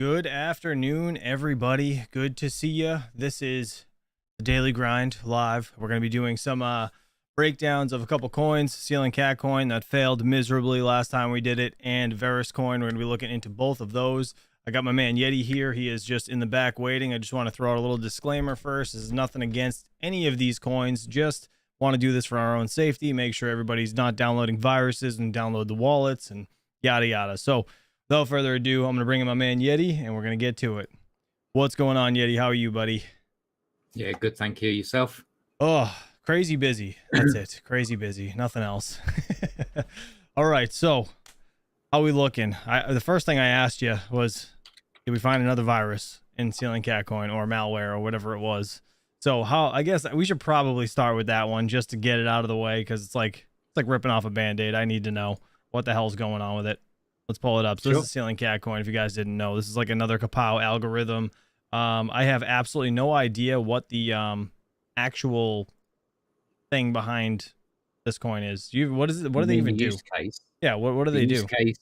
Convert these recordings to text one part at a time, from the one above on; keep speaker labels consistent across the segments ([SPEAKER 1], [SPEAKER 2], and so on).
[SPEAKER 1] Good afternoon, everybody. Good to see you. This is the Daily Grind live. We're going to be doing some breakdowns of a couple coins. Ceiling Cat coin that failed miserably last time we did it, and Verus coin. We're going to be looking into both of those. I got my man Yeti here. He is just in the back waiting. I just want to throw out a little disclaimer first. This is nothing against any of these coins. Just want to do this for our own safety. Make sure everybody's not downloading viruses and download the wallets and yada yada. So without further ado, I'm going to bring in my man Yeti, and we're going to get to it. What's going on, Yeti? How are you, buddy?
[SPEAKER 2] Yeah, good. Thank you. Yourself?
[SPEAKER 1] Oh, crazy busy. That's it. Crazy busy. Nothing else. All right. So, how we looking? The first thing I asked you was, did we find another virus in Ceiling Cat coin or malware or whatever it was? So, I guess we should probably start with that one just to get it out of the way, because it's like ripping off a band-aid. I need to know what the hell's going on with it. Let's pull it up. So This is Ceiling Cat coin. If you guys didn't know, this is like another Kapow algorithm. I have absolutely no idea what the actual thing behind this coin is. What is it? What do they even do?
[SPEAKER 2] Use case.
[SPEAKER 1] Yeah, what do they do?
[SPEAKER 2] Use case.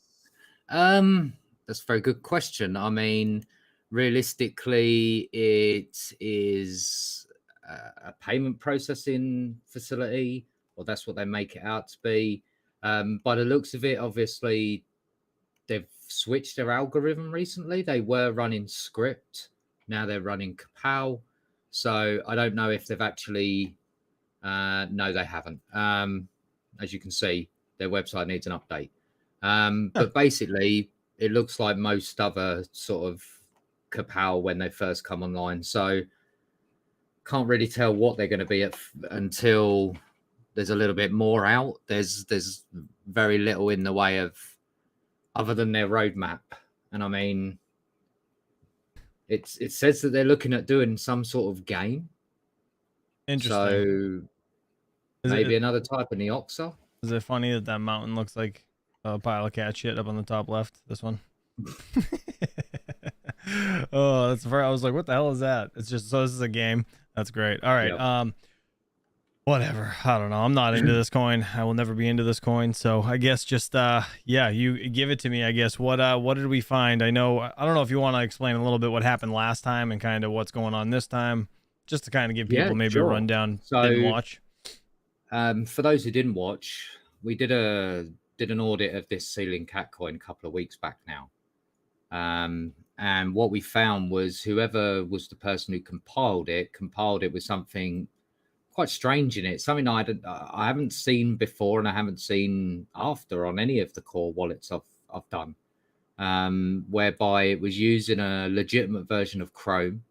[SPEAKER 2] That's a very good question. I mean, realistically, it is a payment processing facility, or that's what they make it out to be. By the looks of it, obviously, they've switched their algorithm recently. They were running script, now they're running Kapow. So I don't know if they've actually. No, they haven't. As you can see, their website needs an update. But basically, it looks like most other sort of Kapow when they first come online. So can't really tell what they're going to be at until there's a little bit more out. There's very little in the way of other than their roadmap. And I mean, it says that they're looking at doing some sort of game.
[SPEAKER 1] Interesting.
[SPEAKER 2] So maybe another type of Neoxa.
[SPEAKER 1] Is it funny that that mountain looks like a pile of cat shit up on the top left? This one. Oh, that's I was like, what the hell is that? It's just, so this is a game. That's great. All right. Yep. Whatever. I don't know. I'm not into this coin. I will never be into this coin. So I guess just yeah, you give it to me, I guess. What did we find? I don't know if you want to explain a little bit what happened last time and kind of what's going on this time, just to kind of give people maybe a rundown. So, didn't watch.
[SPEAKER 2] For those who didn't watch, we did an audit of this Ceiling Cat coin a couple of weeks back now. And what we found was whoever was the person who compiled it with something quite strange in it, something I haven't seen before, and I haven't seen after on any of the core wallets I've done, whereby it was using a legitimate version of Chrome,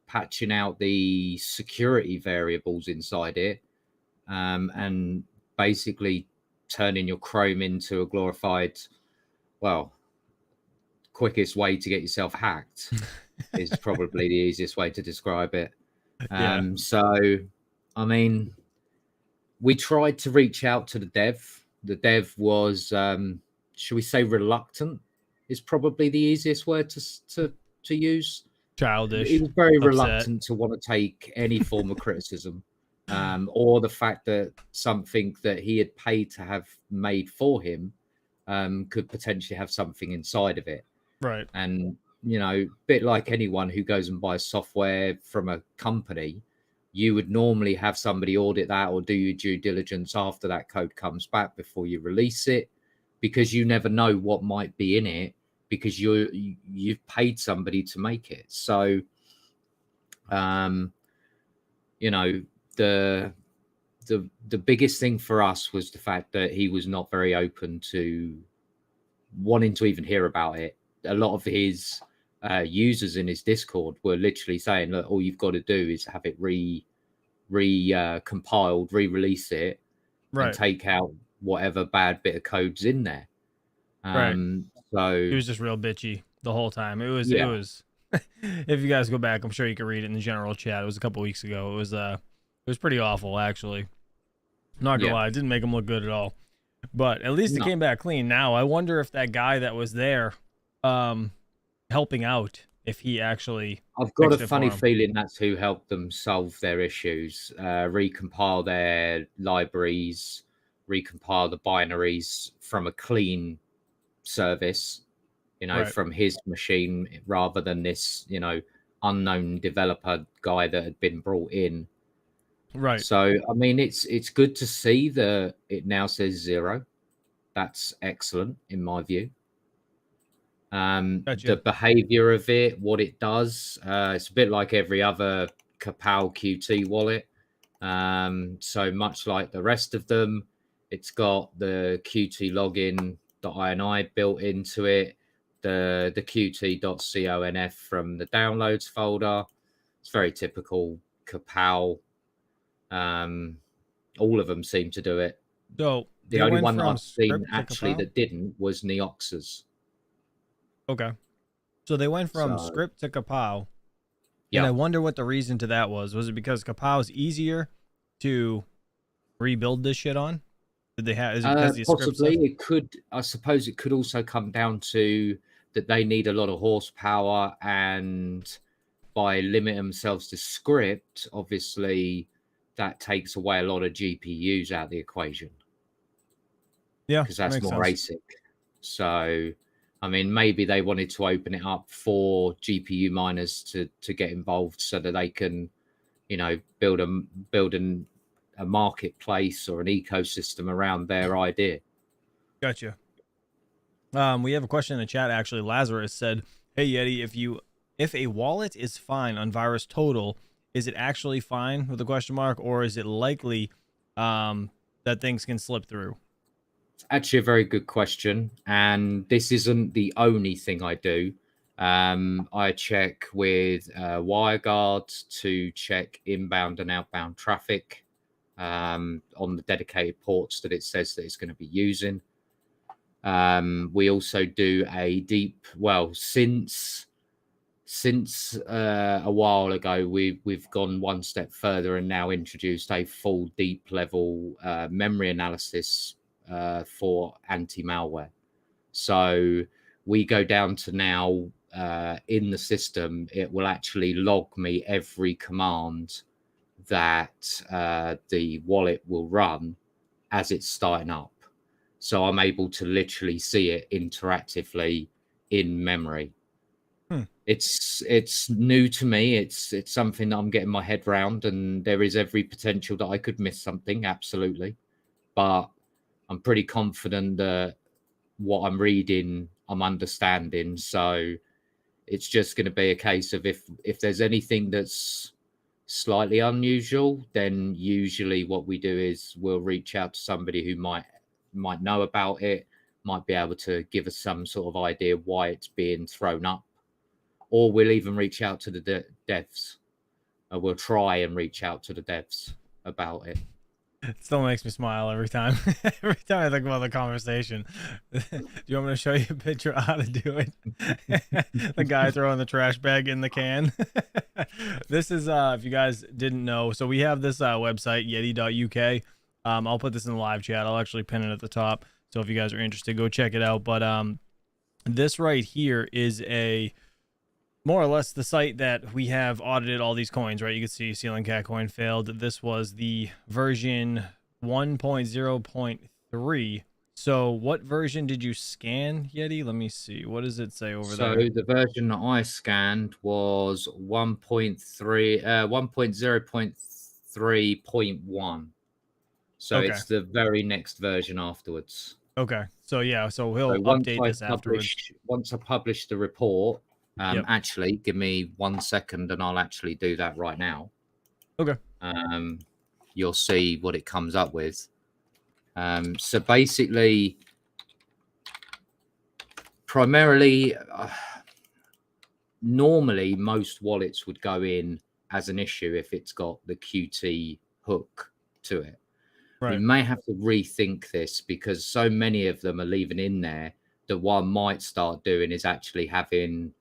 [SPEAKER 2] patching out the security variables inside it, and basically turning your Chrome into a glorified, well, quickest way to get yourself hacked is probably the easiest way to describe it. So I mean, we tried to reach out to the dev. The dev was, should we say, reluctant? Is probably the easiest word to use.
[SPEAKER 1] Childish.
[SPEAKER 2] He was very reluctant to want to take any form of criticism, or the fact that something that he had paid to have made for him could potentially have something inside of it.
[SPEAKER 1] Right.
[SPEAKER 2] And you know, a bit like anyone who goes and buys software from a company, you would normally have somebody audit that or do your due diligence after that code comes back before you release it, because you never know what might be in it, because you've paid somebody to make it. So, you know, the biggest thing for us was the fact that he was not very open to wanting to even hear about it. A lot of his users in his Discord were literally saying, look, all you've got to do is have it compiled, re-release it, and take out whatever bad bit of code's in there. So
[SPEAKER 1] he was just real bitchy the whole time. It was if you guys go back, I'm sure you can read it in the general chat. It was a couple weeks ago. It was pretty awful, actually. Not gonna lie, it didn't make him look good at all. But at least it came back clean. Now I wonder if that guy that was there helping out, if he actually,
[SPEAKER 2] I've got a funny feeling that's who helped them solve their issues, recompile their libraries, recompile the binaries from a clean service,
[SPEAKER 1] Right.
[SPEAKER 2] from his machine rather than this, unknown developer guy that had been brought in.
[SPEAKER 1] Right.
[SPEAKER 2] So, I mean, it's good to see that it now says 0. That's excellent in my view. The
[SPEAKER 1] Gotcha.
[SPEAKER 2] behavior of it, what it does, it's a bit like every other Kapow QT wallet. So much like the rest of them, it's got the Qt login.ini built into it, the qt.conf from the downloads folder. It's very typical Kapow. All of them seem to do it.
[SPEAKER 1] So
[SPEAKER 2] The
[SPEAKER 1] they
[SPEAKER 2] only
[SPEAKER 1] went
[SPEAKER 2] one that
[SPEAKER 1] from
[SPEAKER 2] I've seen
[SPEAKER 1] script to
[SPEAKER 2] actually
[SPEAKER 1] Kapow.
[SPEAKER 2] that didn't was Neox's.
[SPEAKER 1] Okay. So they went from
[SPEAKER 2] So
[SPEAKER 1] script to Kapow, and
[SPEAKER 2] yeah,
[SPEAKER 1] I wonder what the reason to that was. Was it because Kapow is easier to rebuild this shit on? Did they have? Is it because the script
[SPEAKER 2] possibly
[SPEAKER 1] stuff?
[SPEAKER 2] it could. I suppose it could also come down to that they need a lot of horsepower, and by limiting themselves to script, obviously that takes away a lot of GPUs out of the equation
[SPEAKER 1] Yeah,
[SPEAKER 2] because that's
[SPEAKER 1] makes
[SPEAKER 2] more
[SPEAKER 1] sense.
[SPEAKER 2] ASIC. So, I mean, maybe they wanted to open it up for GPU miners to get involved so that they can, build a marketplace or an ecosystem around their idea.
[SPEAKER 1] Gotcha. We have a question in the chat. Actually, Lazarus said, "Hey Yeti, if a wallet is fine on virus total, is it actually fine with a question mark, or is it likely that things can slip through?"
[SPEAKER 2] Actually, a very good question. And this isn't the only thing I do. I check with WireGuard to check inbound and outbound traffic on the dedicated ports that it says that it's going to be using. We also do a since a while ago, we've gone one step further and now introduced a full deep level memory analysis for anti-malware. So we go down to now in the system, it will actually log me every command that the wallet will run as it's starting up. So I'm able to literally see it interactively in memory.
[SPEAKER 1] Hmm.
[SPEAKER 2] It's new to me. It's something that I'm getting my head round, and there is every potential that I could miss something, absolutely. But I'm pretty confident that what I'm reading, I'm understanding. So it's just going to be a case of if there's anything that's slightly unusual, then usually what we do is we'll reach out to somebody who might know about it, might be able to give us some sort of idea why it's being thrown up, or we'll even reach out to the devs. We'll try and reach out to the devs about it.
[SPEAKER 1] It still makes me smile every time. Every time I think about the conversation. Do you want me to show you a picture of how to do it? The guy throwing the trash bag in the can. This is if you guys didn't know, so we have this website, yeti.uk. I'll put this in the live chat. I'll actually pin it at the top. So if you guys are interested, go check it out. But this right here is a more or less the site that we have audited all these coins, right? You can see Ceiling Cat coin failed. This was the version 1.0.3. So what version did you scan, Yeti? Let me see. What does it say over
[SPEAKER 2] So
[SPEAKER 1] there?
[SPEAKER 2] the version that I scanned was 1.3.1. So
[SPEAKER 1] Okay.
[SPEAKER 2] it's the very next version afterwards.
[SPEAKER 1] Okay. So yeah, so he'll
[SPEAKER 2] So
[SPEAKER 1] update this afterwards.
[SPEAKER 2] once I publish the report,
[SPEAKER 1] Yep.
[SPEAKER 2] actually give me 1 second and I'll actually do that right now.
[SPEAKER 1] Okay.
[SPEAKER 2] You'll see what it comes up with. So basically, primarily, normally most wallets would go in as an issue if it's got the Qt hook to it.
[SPEAKER 1] Right.
[SPEAKER 2] We may have to rethink this because so many of them are leaving in there that what I might start doing is actually having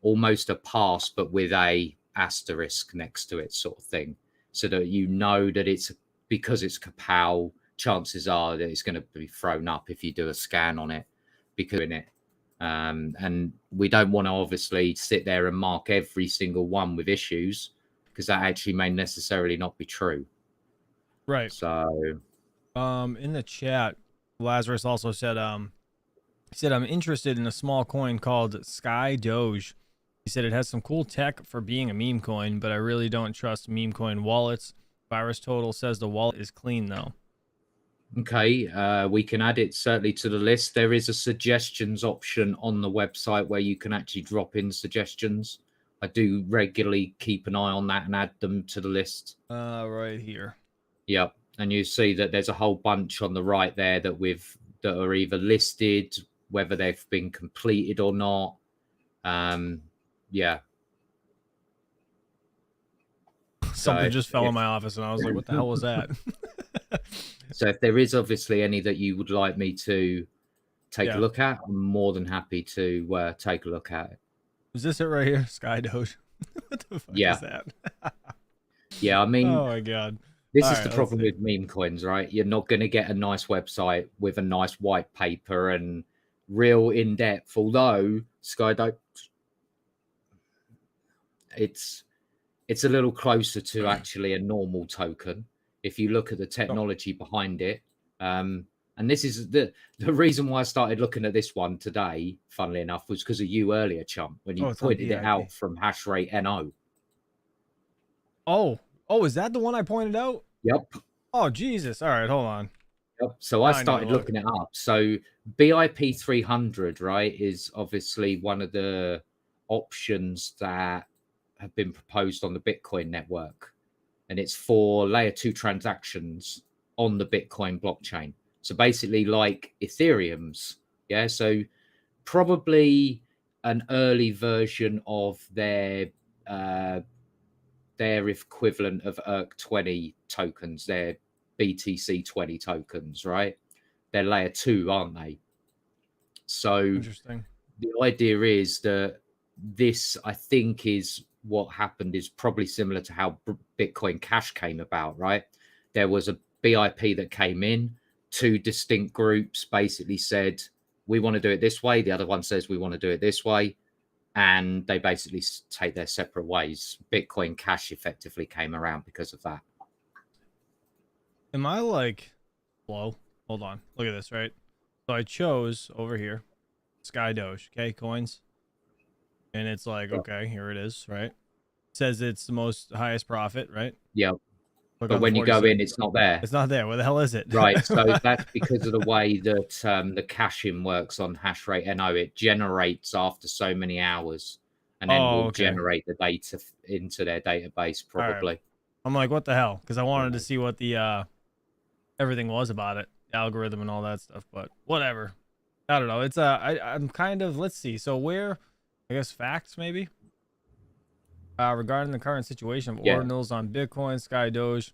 [SPEAKER 2] almost a pass, but with a asterisk next to it, sort of thing, so that you know that it's because it's Kapow. Chances are that it's going to be thrown up if you do a scan on it, because in it. And we don't want to obviously sit there and mark every single one with issues because that actually may necessarily not be true.
[SPEAKER 1] Right.
[SPEAKER 2] So
[SPEAKER 1] In the chat, Lazarus also said He said, I'm interested in a small coin called Sky Doge. He said it has some cool tech for being a meme coin, but I really don't trust meme coin wallets. Virus Total says the wallet is clean though.
[SPEAKER 2] Okay, we can add it certainly to the list. There is a suggestions option on the website where you can actually drop in suggestions. I do regularly keep an eye on that and add them to the list.
[SPEAKER 1] Right here.
[SPEAKER 2] Yep, and you see that there's a whole bunch on the right there that are either listed, whether they've been completed or not. Yeah.
[SPEAKER 1] Something just fell in my office, and I was like, "What the hell was that?"
[SPEAKER 2] So if there is obviously any that you would like me to take a look at, I'm more than happy to take a look at it.
[SPEAKER 1] Is this it right here? Sky Doge. What the fuck is that?
[SPEAKER 2] Yeah, I mean,
[SPEAKER 1] oh my god.
[SPEAKER 2] This is the problem with meme coins, right? You're not going to get a nice website with a nice white paper and real in depth. Although Skydoge, it's a little closer to actually a normal token if you look at the technology behind it. And this is the reason why I started looking at this one today, funnily enough, was because of you earlier, Chump, when you pointed it out from hash rate NO.
[SPEAKER 1] Oh, is that the one I pointed out?
[SPEAKER 2] Yep.
[SPEAKER 1] Oh, Jesus. All right, hold on.
[SPEAKER 2] Yep. So I started looking it up. So BIP 300, right, is obviously one of the options that have been proposed on the Bitcoin network. And it's for layer 2 transactions on the Bitcoin blockchain. So basically like Ethereum's. Yeah. So probably an early version of their equivalent of ERC20 tokens, their BTC20 tokens, right? They're layer 2, aren't they? So
[SPEAKER 1] interesting.
[SPEAKER 2] The idea is that this, I think, is what happened is probably similar to how Bitcoin Cash came about, right? There was a BIP that came in, 2 distinct groups basically said, we want to do it this way. The other one says, we want to do it this way. And they basically take their separate ways. Bitcoin Cash effectively came around because of that.
[SPEAKER 1] Am I like slow? Hold on. Look at this, right? So I chose over here Sky Doge, okay, coins. And it's like, okay, here it is, right? It says it's the most highest profit, right?
[SPEAKER 2] Yeah. But when you go in, it's not there.
[SPEAKER 1] It's not there. Where the hell is it?
[SPEAKER 2] Right. So that's because of the way that the caching works on hash rate NO. It generates after so many hours and then will generate the data into their database probably.
[SPEAKER 1] Right. I'm like, what the hell? Because I wanted to see what the everything was about it, algorithm and all that stuff, but whatever. I don't know. It's I'm kind of, let's see. So where, I guess facts maybe? Regarding the current situation of ordinals on Bitcoin, Sky Doge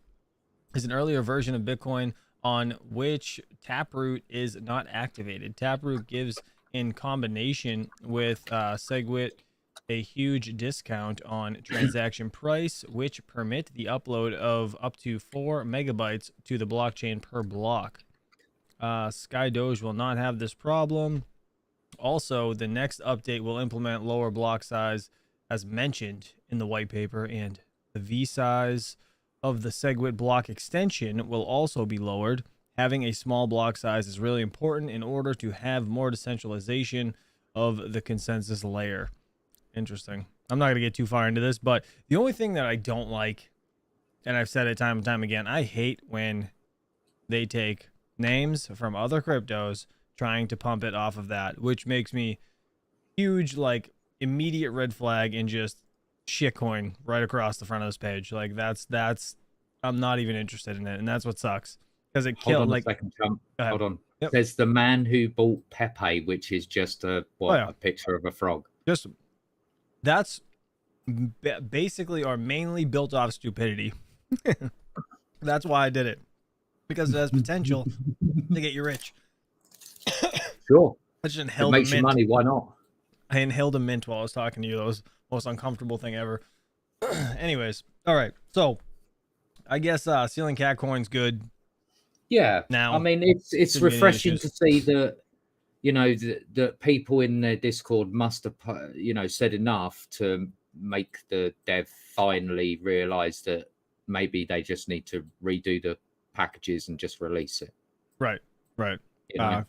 [SPEAKER 1] is an earlier version of Bitcoin on which Taproot is not activated. Taproot gives, in combination with SegWit, a huge discount on transaction price, which permit the upload of up to 4 megabytes to the blockchain per block. Sky Doge will not have this problem. Also, the next update will implement lower block size as mentioned in the white paper, and the V size of the SegWit block extension will also be lowered. Having a small block size is really important in order to have more decentralization of the consensus layer. Interesting. I'm not going to get too far into this, but the only thing that I don't like, and I've said it time and time again, I hate when they take names from other cryptos trying to pump it off of that, which makes me huge, like, immediate red flag and just shitcoin right across the front of this page. Like that's I'm not even interested in it, and that's what sucks because it killed. Like,
[SPEAKER 2] second, Chump. Hold on.
[SPEAKER 1] Yep.
[SPEAKER 2] There's the man who bought Pepe, which is just a picture of a frog.
[SPEAKER 1] Just that's basically or mainly built off stupidity. That's why I did it, because it has potential to get you rich.
[SPEAKER 2] Sure.
[SPEAKER 1] I just inhaled
[SPEAKER 2] it makes you money. Why not?
[SPEAKER 1] I inhaled a mint while I was talking to you. That was the most uncomfortable thing ever. Anyways, all right. So I guess Ceiling Cat Coin's good.
[SPEAKER 2] Yeah.
[SPEAKER 1] Now,
[SPEAKER 2] I mean, it's refreshing to see that, you know, that people in their Discord must have, you know, said enough to make the dev finally realize that maybe they just need to redo the packages and just release it.
[SPEAKER 1] Right.
[SPEAKER 2] You know?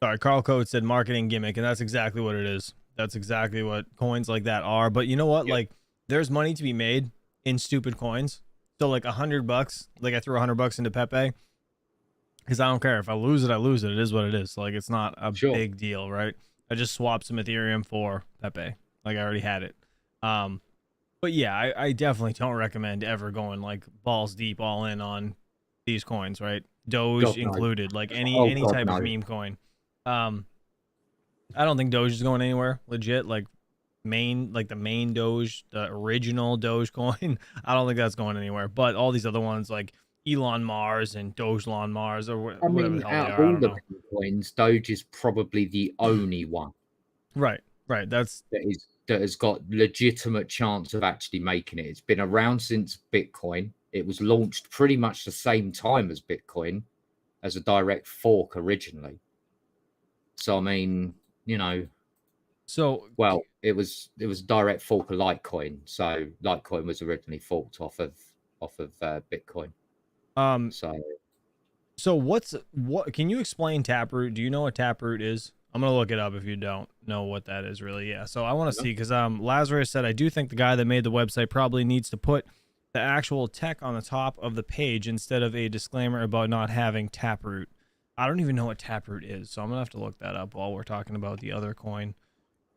[SPEAKER 1] Sorry, Carl Coates said marketing gimmick, and that's exactly what it is. That's exactly what coins like that are. But you know what?
[SPEAKER 2] Yeah.
[SPEAKER 1] Like, there's money to be made in stupid coins. So like $100, like I threw $100 into Pepe because I don't care if I lose it, I lose it. It is what it is. Like, it's not a
[SPEAKER 2] Sure.
[SPEAKER 1] big deal, right? I just swapped some Ethereum for Pepe. Like I already had it. But yeah, I definitely don't recommend ever going like balls deep all in on these coins, right? Doge
[SPEAKER 2] God no.
[SPEAKER 1] included, like
[SPEAKER 2] Oh
[SPEAKER 1] any
[SPEAKER 2] God
[SPEAKER 1] type of
[SPEAKER 2] no.
[SPEAKER 1] meme coin. I don't think Doge is going anywhere. Legit, like the main Doge, the original Doge coin. I don't think that's going anywhere. But all these other ones like Elon Mars and Dogelon Mars or
[SPEAKER 2] I
[SPEAKER 1] whatever
[SPEAKER 2] mean,
[SPEAKER 1] the hell
[SPEAKER 2] out
[SPEAKER 1] they
[SPEAKER 2] of
[SPEAKER 1] are, I
[SPEAKER 2] all
[SPEAKER 1] don't
[SPEAKER 2] the
[SPEAKER 1] know.
[SPEAKER 2] coins, Doge is probably the only one
[SPEAKER 1] Right, right. That's
[SPEAKER 2] that has got legitimate chance of actually making it. It's been around since Bitcoin. It was launched pretty much the same time as Bitcoin as a direct fork originally. So I mean,
[SPEAKER 1] so.
[SPEAKER 2] well, it was direct fork of Litecoin. So Litecoin was originally forked off of Bitcoin.
[SPEAKER 1] Um,
[SPEAKER 2] So
[SPEAKER 1] So what can you explain Taproot? Do you know what Taproot is? I'm gonna look it up if you don't know what that is really. Yeah. So I want to see because Lazarus said I do think the guy that made the website probably needs to put the actual tech on the top of the page instead of a disclaimer about not having Taproot. I don't even know what Taproot is, so I'm gonna have to look that up while we're talking about the other coin.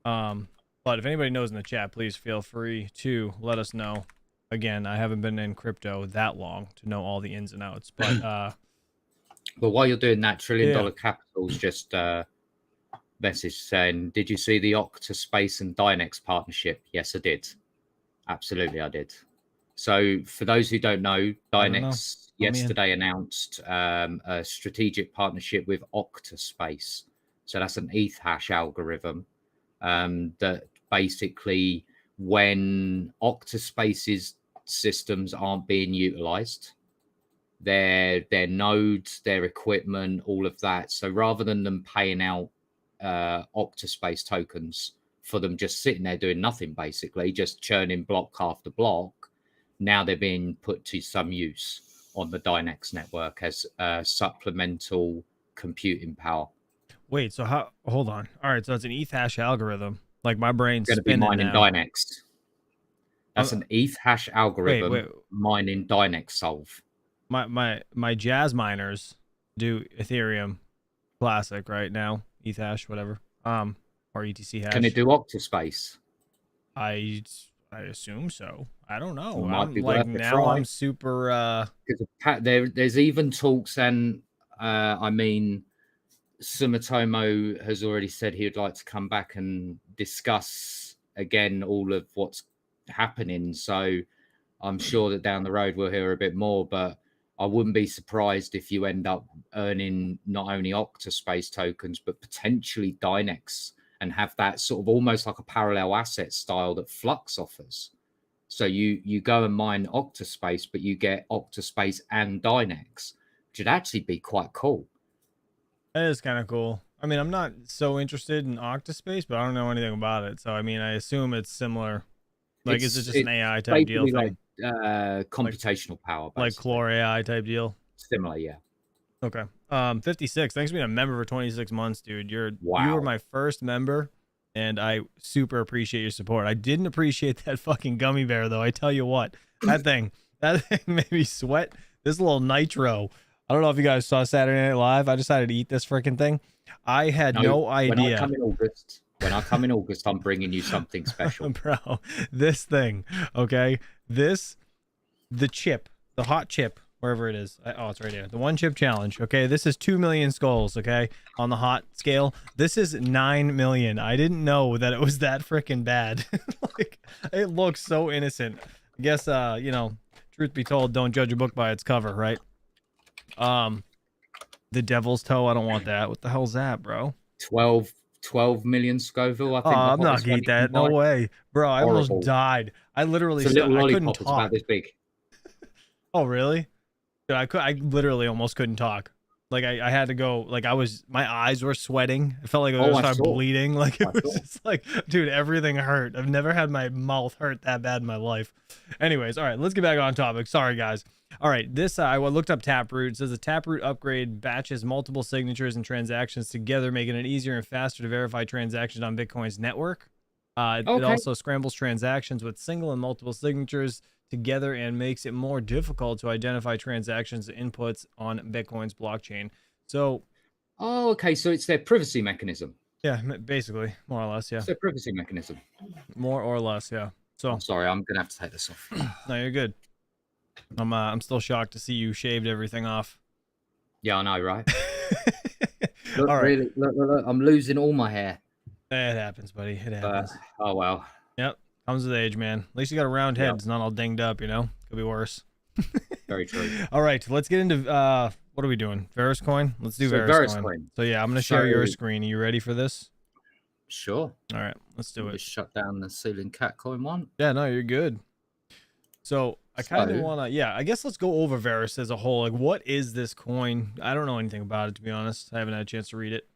[SPEAKER 1] But if anybody knows in the chat, please feel free to let us know. Again, I haven't been in crypto that long to know all the ins and outs, but
[SPEAKER 2] but while you're doing that, $1
[SPEAKER 1] yeah.
[SPEAKER 2] trillion Capital's just message saying, "Did you see the Octaspace and Dynex partnership?" Yes, I did. Absolutely, I did. So, for those who don't know, Dynex yesterday announced a strategic partnership with Octaspace. So that's an ETH hash algorithm that basically, when Octaspace's systems aren't being utilized, their nodes, their equipment, all of that. So rather than them paying out Octaspace tokens for them just sitting there doing nothing, basically just churning block after block, now they're being put to some use on the Dynex network as supplemental computing power.
[SPEAKER 1] Wait, so how? Hold on. All right, so it's an ETH hash algorithm. Like my brain's
[SPEAKER 2] Going to be
[SPEAKER 1] spinning
[SPEAKER 2] mining
[SPEAKER 1] now.
[SPEAKER 2] Dynex. That's an ETH hash algorithm mining Dynex solve.
[SPEAKER 1] My jazz miners do Ethereum Classic right now, ETH hash, whatever. Or ETC hash.
[SPEAKER 2] Can it do Octaspace?
[SPEAKER 1] I assume so. I don't know.
[SPEAKER 2] Might be
[SPEAKER 1] like
[SPEAKER 2] worth a
[SPEAKER 1] now
[SPEAKER 2] try.
[SPEAKER 1] I'm super
[SPEAKER 2] there's even talks, and I mean, Sumitomo has already said he would like to come back and discuss again all of what's happening. So I'm sure that down the road we'll hear a bit more, but I wouldn't be surprised if you end up earning not only Octaspace tokens, but potentially Dynex, and have that sort of almost like a parallel asset style that Flux offers. So you go and mine Octaspace, but you get Octaspace and Dynex, which would actually be quite cool.
[SPEAKER 1] That is kind of cool. I mean, I'm not so interested in Octaspace, but I don't know anything about it. So I mean, I assume it's similar. Like, is it just an AI type deal thing?
[SPEAKER 2] Like computational power, basically.
[SPEAKER 1] Like Chlor AI type deal.
[SPEAKER 2] Similar, yeah.
[SPEAKER 1] Okay. 56. Thanks for being a member for 26 months, dude. You were my first member, and I super appreciate your support. I didn't appreciate that fucking gummy bear though. I tell you what, that thing made me sweat. This little nitro. I don't know if you guys saw Saturday Night Live. I decided to eat this freaking thing. I had no idea.
[SPEAKER 2] When I come in August, I'm bringing you something special.
[SPEAKER 1] Bro, this thing, okay? The chip, the hot chip, wherever it is. Oh, it's right here. The one chip challenge, okay? This is 2 million skulls, okay? On the hot scale. This is 9 million. I didn't know that it was that freaking bad. Like, it looks so innocent. I guess, truth be told, don't judge a book by its cover, right? The devil's toe, I don't want that. What the hell's that, bro?
[SPEAKER 2] 12 million Scoville, I think.
[SPEAKER 1] I'm not gonna eat that. No way, bro. I almost died. I literally
[SPEAKER 2] I couldn't talk.
[SPEAKER 1] About this big. Oh really? Dude, I literally almost couldn't talk. Like I had to go, like my eyes were sweating. I felt like I was
[SPEAKER 2] Oh,
[SPEAKER 1] gonna
[SPEAKER 2] I
[SPEAKER 1] start
[SPEAKER 2] saw.
[SPEAKER 1] bleeding. Like
[SPEAKER 2] I
[SPEAKER 1] it was
[SPEAKER 2] saw.
[SPEAKER 1] just like, dude, everything hurt. I've never had my mouth hurt that bad in my life. Anyways, all right, let's get back on topic. Sorry, guys. All right, this I looked up Taproot. It says a Taproot upgrade batches multiple signatures and transactions together, making it easier and faster to verify transactions on Bitcoin's network. It
[SPEAKER 2] Okay.
[SPEAKER 1] also scrambles transactions with single and multiple signatures together and makes it more difficult to identify transactions and inputs on Bitcoin's blockchain. So,
[SPEAKER 2] Oh, okay. So it's their privacy mechanism.
[SPEAKER 1] yeah, basically, more or less, yeah.
[SPEAKER 2] It's their privacy mechanism.
[SPEAKER 1] More or less, yeah. So,
[SPEAKER 2] I'm sorry. I'm gonna have to take this off.
[SPEAKER 1] no, you're good. I'm still shocked to see you shaved everything off.
[SPEAKER 2] Yeah, I know, right? Look,
[SPEAKER 1] All right.
[SPEAKER 2] really, look, I'm losing all my hair.
[SPEAKER 1] It happens, buddy. It happens.
[SPEAKER 2] Oh well.
[SPEAKER 1] Yep. Comes with age, man. At least you got a round head.
[SPEAKER 2] Yep.
[SPEAKER 1] It's not all dinged up, you know? Could be worse.
[SPEAKER 2] Very true.
[SPEAKER 1] All right, let's get into what are we doing? Verus coin? Let's do
[SPEAKER 2] So
[SPEAKER 1] Verus
[SPEAKER 2] Verus
[SPEAKER 1] coin.
[SPEAKER 2] coin.
[SPEAKER 1] So yeah, I'm gonna share your
[SPEAKER 2] So-
[SPEAKER 1] screen. Are you ready for this?
[SPEAKER 2] Sure.
[SPEAKER 1] All right, let's do it.
[SPEAKER 2] Just shut down the ceiling cat coin one.
[SPEAKER 1] Yeah, no, you're good. So I kind of
[SPEAKER 2] So-
[SPEAKER 1] want to, yeah, I guess let's go over Verus as a whole. Like, what is this coin? I don't know anything about it, to be honest. I haven't had a chance to read it.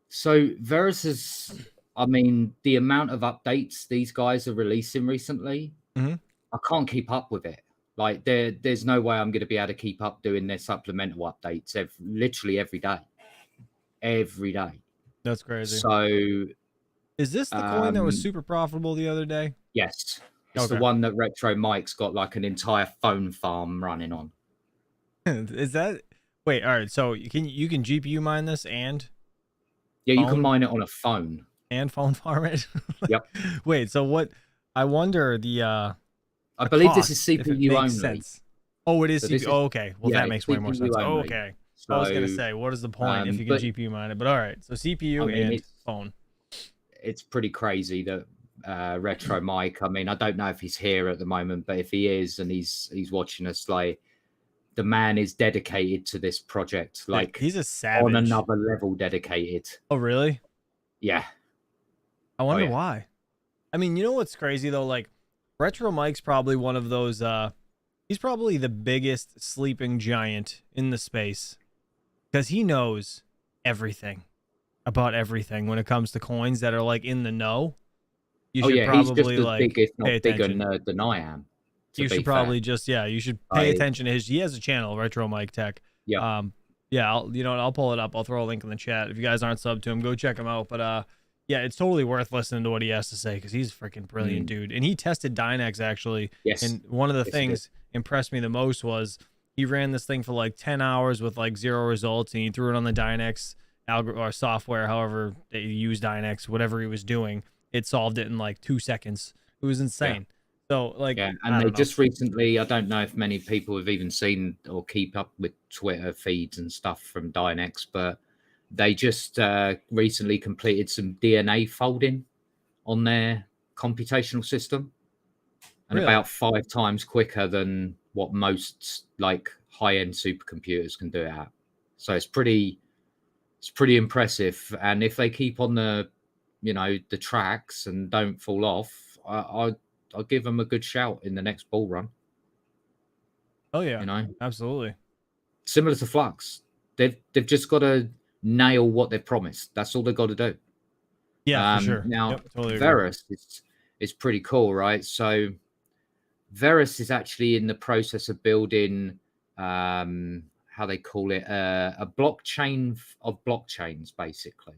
[SPEAKER 2] So Verus is, I mean, the amount of updates these guys are releasing recently,
[SPEAKER 1] Mhm.
[SPEAKER 2] I can't keep up with it. Like there's no way I'm going to be able to keep up doing their supplemental updates literally every day. Every day.
[SPEAKER 1] That's crazy.
[SPEAKER 2] So
[SPEAKER 1] Is this the coin that was
[SPEAKER 2] um,
[SPEAKER 1] super profitable the other day?
[SPEAKER 2] yes, it's the
[SPEAKER 1] Okay.
[SPEAKER 2] one that Retro Mike's got like an entire phone farm running on.
[SPEAKER 1] Is that? Wait, all right. So you can GPU mine this and
[SPEAKER 2] Yeah, you
[SPEAKER 1] Phone?
[SPEAKER 2] can mine it on a phone.
[SPEAKER 1] phone farm it?
[SPEAKER 2] Yep.
[SPEAKER 1] Wait, so what? I wonder the
[SPEAKER 2] I believe this
[SPEAKER 1] cost,
[SPEAKER 2] is
[SPEAKER 1] if it
[SPEAKER 2] CPU
[SPEAKER 1] makes
[SPEAKER 2] only.
[SPEAKER 1] sense. Oh, it is
[SPEAKER 2] So
[SPEAKER 1] CPU.
[SPEAKER 2] this is-
[SPEAKER 1] Oh, okay. Well,
[SPEAKER 2] yeah,
[SPEAKER 1] that makes way more sense.
[SPEAKER 2] CPU
[SPEAKER 1] Oh,
[SPEAKER 2] only.
[SPEAKER 1] okay.
[SPEAKER 2] So
[SPEAKER 1] I was gonna say, what is the point if you can
[SPEAKER 2] but-
[SPEAKER 1] GPU mine it? But all right, so CPU
[SPEAKER 2] I mean,
[SPEAKER 1] and
[SPEAKER 2] it's-
[SPEAKER 1] phone.
[SPEAKER 2] it's pretty crazy that Retro Mike, I mean, I don't know if he's here at the moment, but if he is and he's watching us, like, the man is dedicated to this project, like
[SPEAKER 1] He's a savage.
[SPEAKER 2] on another level dedicated.
[SPEAKER 1] Oh, really?
[SPEAKER 2] Yeah.
[SPEAKER 1] I wonder
[SPEAKER 2] yeah.
[SPEAKER 1] why. I mean, you know what's crazy though? Like, Retro Mike's probably one of those. He's probably the biggest sleeping giant in the space because he knows everything about everything when it comes to coins that are like in the know. You should
[SPEAKER 2] he's just
[SPEAKER 1] probably
[SPEAKER 2] as
[SPEAKER 1] like
[SPEAKER 2] big, if
[SPEAKER 1] pay
[SPEAKER 2] not bigger
[SPEAKER 1] attention.
[SPEAKER 2] nerd than I am.
[SPEAKER 1] You should probably just you should pay attention to his. He has a channel, Retro Mike Tech.
[SPEAKER 2] Yeah.
[SPEAKER 1] Yeah, I'll pull it up. I'll throw a link in the chat. If you guys aren't subbed to him, go check him out. But yeah, it's totally worth listening to what he has to say because he's a freaking brilliant dude. And he tested Dynex actually.
[SPEAKER 2] Yes.
[SPEAKER 1] And one of the
[SPEAKER 2] Yes, he
[SPEAKER 1] things impressed me the most was he ran this thing for like 10 hours with like 0 results, and he threw it on the Dynex or software, however they use Dynex, whatever he was doing. It solved it in like 2 seconds. It was insane. So like,
[SPEAKER 2] yeah,
[SPEAKER 1] I
[SPEAKER 2] and they
[SPEAKER 1] don't know.
[SPEAKER 2] just recently, I don't know if many people have even seen or keep up with Twitter feeds and stuff from Dynex, but they just recently completed some DNA folding on their computational system, and
[SPEAKER 1] Really?
[SPEAKER 2] about 5 times quicker than what most like high-end supercomputers can do it at. So it's pretty impressive. And if they keep on the tracks and don't fall off, I'll give them a good shout in the next bull run.
[SPEAKER 1] Oh yeah,
[SPEAKER 2] You know,
[SPEAKER 1] absolutely.
[SPEAKER 2] similar to Flux, they've just got to nail what they've promised. That's all they've got to do.
[SPEAKER 1] Yeah, for sure.
[SPEAKER 2] Now,
[SPEAKER 1] Yep, totally agree.
[SPEAKER 2] Verus is pretty cool, right? So Verus is actually in the process of building, how they call it, a blockchain of blockchains, basically.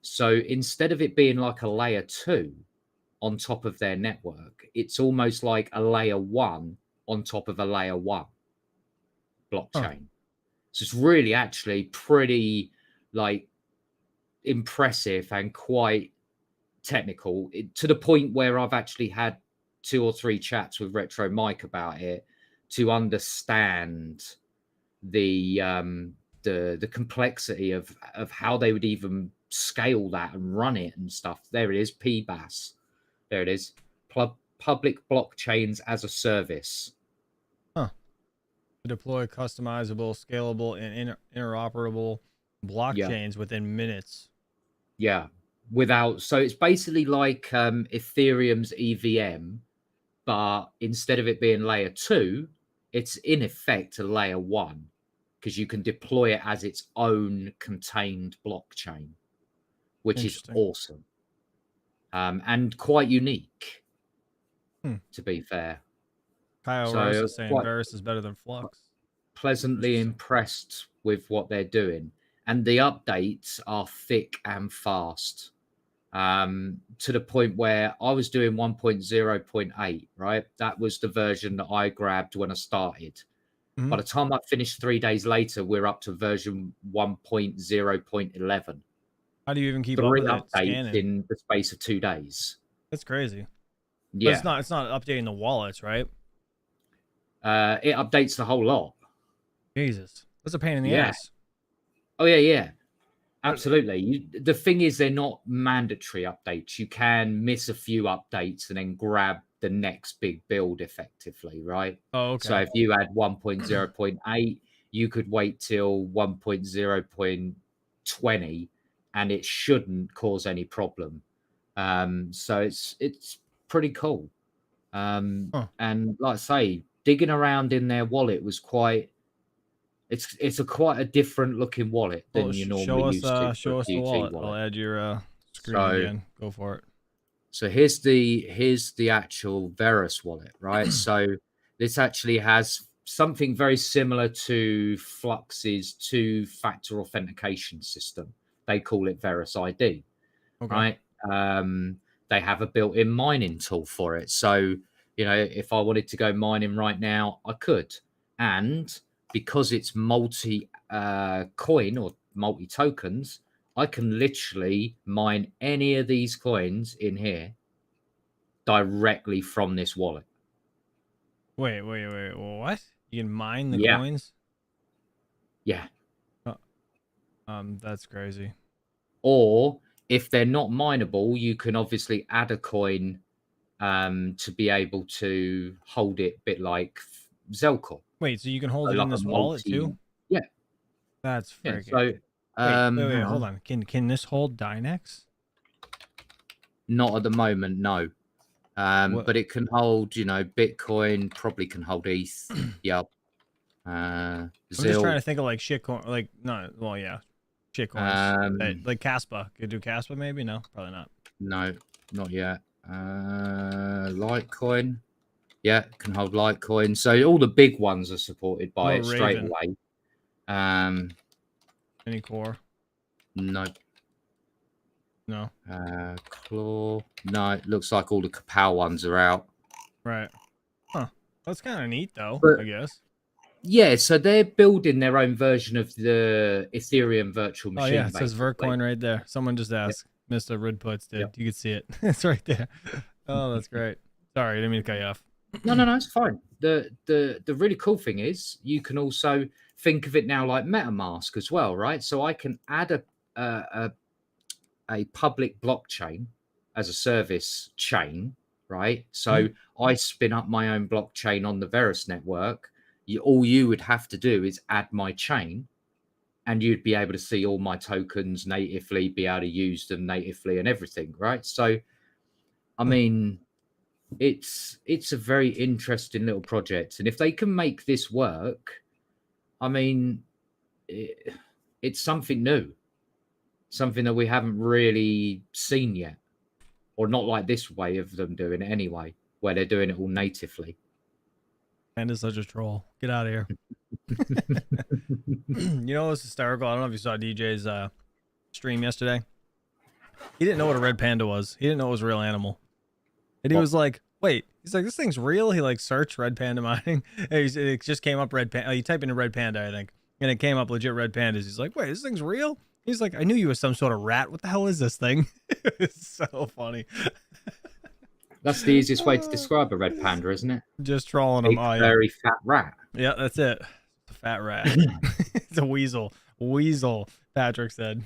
[SPEAKER 2] So instead of it being like a layer 2 on top of their network, it's almost like a layer 1 on top of a layer 1 blockchain. So it's really actually pretty like impressive and quite technical, to the point where I've actually had 2 or 3 chats with Retro Mike about it to understand the complexity of how they would even scale that and run it and stuff. There it is, PBAS. There it is. Public blockchains as a service.
[SPEAKER 1] To deploy customizable, scalable, and interoperable blockchains within minutes.
[SPEAKER 2] Yeah. So it's basically like Ethereum's EVM, but instead of it being layer 2, it's in effect a layer 1. because you can deploy it as its own contained blockchain, which is awesome and quite unique, to be fair.
[SPEAKER 1] Kyle Rose is saying Verus is better than Flux.
[SPEAKER 2] Pleasantly impressed with what they're doing, and the updates are thick and fast, to the point where I was doing 1.0.8, right? That was the version that I grabbed when I started. By the time I finished 3 days later, we're up to version 1.0.11.
[SPEAKER 1] How do you even keep up with that
[SPEAKER 2] updates in the space of 2 days?
[SPEAKER 1] That's crazy.
[SPEAKER 2] Yeah,
[SPEAKER 1] but it's not updating the wallets, right?
[SPEAKER 2] It updates the whole lot.
[SPEAKER 1] Jesus, that's a pain in the ass.
[SPEAKER 2] Oh yeah, absolutely. The thing is, they're not mandatory updates. You can miss a few updates and then grab the next big build effectively, right?
[SPEAKER 1] Oh, okay.
[SPEAKER 2] So if you had 1.0.8, you could wait till 1.0.20 and it shouldn't cause any problem. So it's pretty cool. And like I say, digging around in their wallet was quite. It's quite a different looking wallet than you normally used to.
[SPEAKER 1] Show us the wallet. I'll add your screen again. Go for it.
[SPEAKER 2] So here's the actual Verus wallet, right? So this actually has something very similar to Flux's two-factor authentication system. They call it Verus ID, right? They have a built-in mining tool for it. So, you know, if I wanted to go mining right now, I could. And because it's multi coin or multi tokens, I can literally mine any of these coins in here directly from this wallet.
[SPEAKER 1] Wait. What? You can mine the coins?
[SPEAKER 2] Yeah.
[SPEAKER 1] That's crazy.
[SPEAKER 2] Or if they're not mineable, you can obviously add a coin to be able to hold it a bit like Zelcore.
[SPEAKER 1] Wait, so you can hold it in this wallet too?
[SPEAKER 2] Yeah.
[SPEAKER 1] That's freaking.
[SPEAKER 2] So
[SPEAKER 1] wait, hold on. Can this hold Dynex?
[SPEAKER 2] Not at the moment, no. But it can hold, you know, Bitcoin, probably can hold ETH. Yep.
[SPEAKER 1] I'm just trying to think of like shitcoin, like shitcoins. Like Caspa. Could do Caspa maybe? No, probably not.
[SPEAKER 2] No, not yet. Litecoin. Yeah, can hold Litecoin. So all the big ones are supported by it straight away.
[SPEAKER 1] Any core?
[SPEAKER 2] No.
[SPEAKER 1] No.
[SPEAKER 2] Claw. No, it looks like all the Kapow ones are out.
[SPEAKER 1] Right. Huh. That's kind of neat though, I guess.
[SPEAKER 2] Yeah, so they're building their own version of the Ethereum virtual machine.
[SPEAKER 1] Oh yeah, it says Vercoin right there. Someone just asked. Mr. Ridputs did. You can see it. It's right there. Oh, that's great. Sorry, I didn't mean to cut you off.
[SPEAKER 2] No, it's fine. The really cool thing is you can also think of it now like MetaMask as well, right? So I can add a public blockchain as a service chain, right? So I spin up my own blockchain on the Verus network. All you would have to do is add my chain, and you'd be able to see all my tokens natively, be able to use them natively and everything, right? So, I mean, it's a very interesting little project. And if they can make this work, I mean, it's something new, something that we haven't really seen yet, or not like this way of them doing it anyway, where they're doing it all natively.
[SPEAKER 1] And is such a troll. Get out of here. You know, it's hysterical. I don't know if you saw DJ's stream yesterday. He didn't know what a red panda was. He didn't know it was a real animal. And he was like, wait, he's like, this thing's real? He like searched red panda mining. It just came up red panda. He typed in red panda, I think. And it came up legit red pandas. He's like, wait, this thing's real? He's like, I knew you was some sort of rat. What the hell is this thing? It's so funny.
[SPEAKER 2] That's the easiest way to describe a red panda, isn't it?
[SPEAKER 1] Just trolling him.
[SPEAKER 2] Very fat rat.
[SPEAKER 1] Yeah, that's it. A fat rat. It's a weasel. Weasel, Patrick said.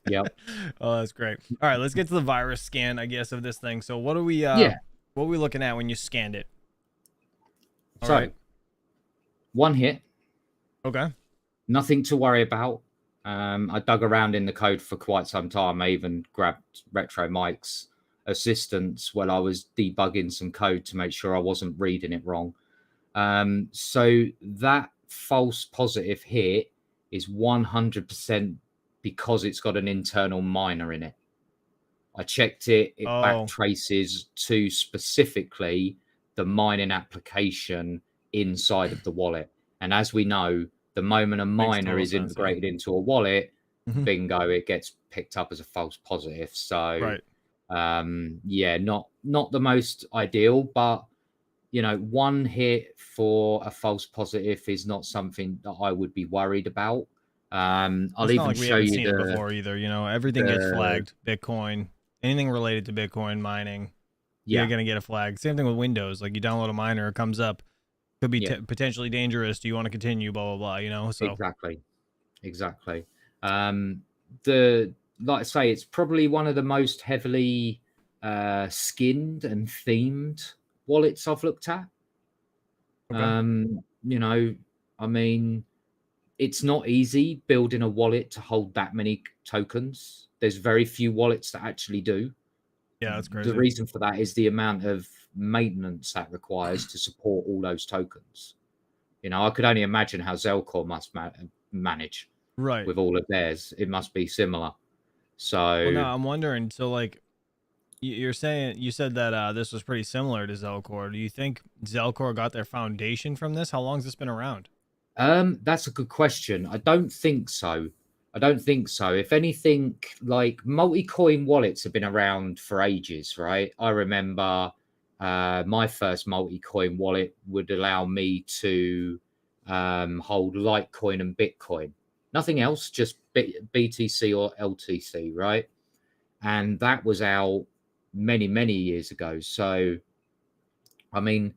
[SPEAKER 2] Yep.
[SPEAKER 1] Oh, that's great. All right, let's get to the virus scan, I guess, of this thing. So what are we what are we looking at when you scanned it?
[SPEAKER 2] One hit.
[SPEAKER 1] Okay.
[SPEAKER 2] Nothing to worry about. I dug around in the code for quite some time. I even grabbed Retro Mike's assistance while I was debugging some code to make sure I wasn't reading it wrong. So that false positive hit is 100% because it's got an internal miner in it. I checked it. It back traces to specifically the mining application inside of the wallet. And as we know, the moment a miner is integrated into a wallet, bingo, it gets picked up as a false positive. So, yeah, not the most ideal, but you know, one hit for a false positive is not something that I would be worried about. I'll even show you
[SPEAKER 1] it before either. You know, everything gets flagged. Bitcoin, anything related to Bitcoin mining, you're gonna get a flag. Same thing with Windows. Like you download a miner, it comes up, could be potentially dangerous. Do you want to continue? Blah blah blah. You know, so
[SPEAKER 2] exactly. Like I say, it's probably one of the most heavily skinned and themed wallets I've looked at. You know, I mean, it's not easy building a wallet to hold that many tokens. There's very few wallets that actually do.
[SPEAKER 1] Yeah, that's crazy.
[SPEAKER 2] The reason for that is the amount of maintenance that requires to support all those tokens. You know, I could only imagine how Zelcore must manage with all of theirs. It must be similar. So,
[SPEAKER 1] well, no, I'm wondering. So, like, you said that this was pretty similar to Zelcore. Do you think Zelcore got their foundation from this? How long has this been around?
[SPEAKER 2] That's a good question. I don't think so. If anything, like multi-coin wallets have been around for ages, right? I remember my first multi-coin wallet would allow me to hold Litecoin and Bitcoin. Nothing else, just BTC or LTC, right? And that was out many, many years ago. So, I mean,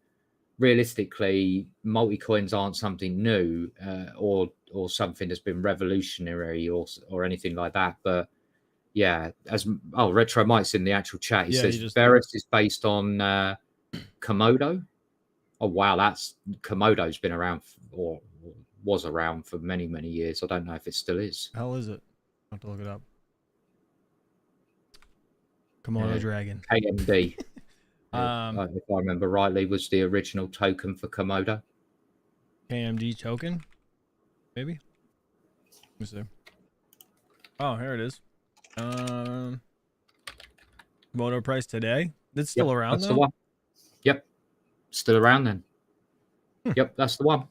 [SPEAKER 2] realistically, multi-coins aren't something new or something that's been revolutionary or anything like that. But yeah, Retro Mike's in the actual chat. He says Verus is based on Komodo. Oh wow, Komodo's been around or was around for many, many years. I don't know if it still is.
[SPEAKER 1] How is it? I have to look it up. Komodo Dragon.
[SPEAKER 2] KMD. If I remember rightly, was the original token for Komodo.
[SPEAKER 1] KMD token? Maybe? Let me see. Oh, here it is. Komodo price today? It's still around
[SPEAKER 2] that's
[SPEAKER 1] though?
[SPEAKER 2] The one. Yep. Still around then. Yep, that's the one.